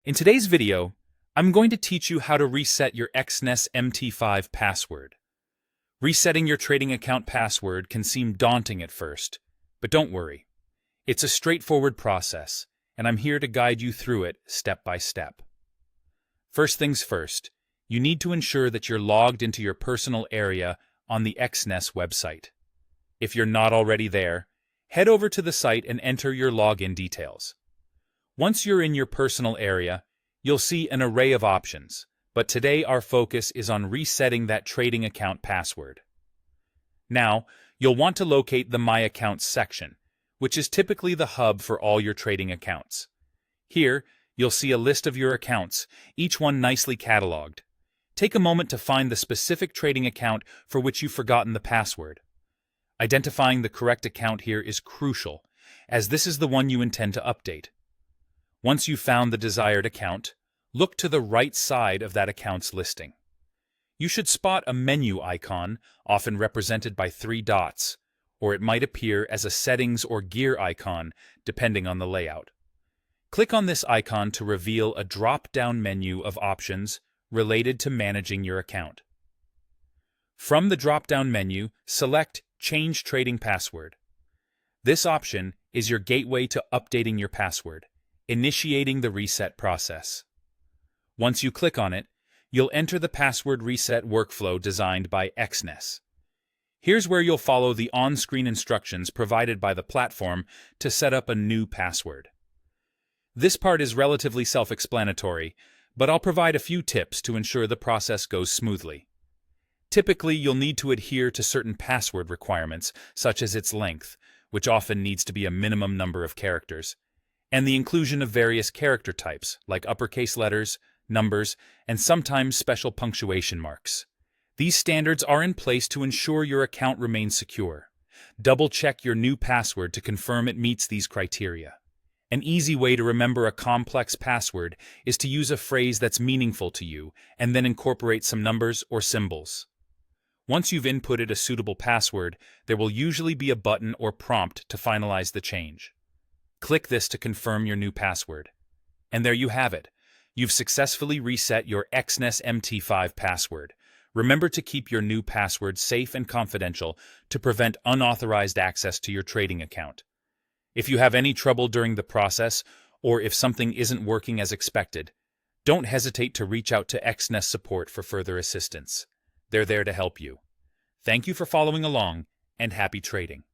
In today's video, I'm going to teach you how to reset your Exness MT5 password. Resetting your trading account password can seem daunting at first, but don't worry. It's a straightforward process, and I'm here to guide you through it step by step. First things first, you need to ensure that you're logged into your personal area on the Exness website. If you're not already there, head over to the site and enter your login details. Once you're in your personal area, you'll see an array of options, but today our focus is on resetting that trading account password. Now, you'll want to locate the My Accounts section, which is typically the hub for all your trading accounts. Here, you'll see a list of your accounts, each one nicely cataloged. Take a moment to find the specific trading account for which you've forgotten the password. Identifying the correct account here is crucial, as this is the one you intend to update. Once you've found the desired account, look to the right side of that account's listing. You should spot a menu icon, often represented by 3 dots, or it might appear as a settings or gear icon, depending on the layout. Click on this icon to reveal a drop-down menu of options related to managing your account. From the drop-down menu, select Change Trading Password. This option is your gateway to updating your password, initiating the reset process. Once you click on it, you'll enter the password reset workflow designed by Exness. Here's where you'll follow the on-screen instructions provided by the platform to set up a new password. This part is relatively self-explanatory, but I'll provide a few tips to ensure the process goes smoothly. Typically, you'll need to adhere to certain password requirements, such as its length, which often needs to be a minimum number of characters, and the inclusion of various character types, like uppercase letters, numbers, and sometimes special punctuation marks. These standards are in place to ensure your account remains secure. Double-check your new password to confirm it meets these criteria. An easy way to remember a complex password is to use a phrase that's meaningful to you and then incorporate some numbers or symbols. Once you've inputted a suitable password, there will usually be a button or prompt to finalize the change. Click this to confirm your new password. And there you have it. You've successfully reset your Exness MT5 password. Remember to keep your new password safe and confidential to prevent unauthorized access to your trading account. If you have any trouble during the process, or if something isn't working as expected, don't hesitate to reach out to Exness support for further assistance. They're there to help you. Thank you for following along, and happy trading.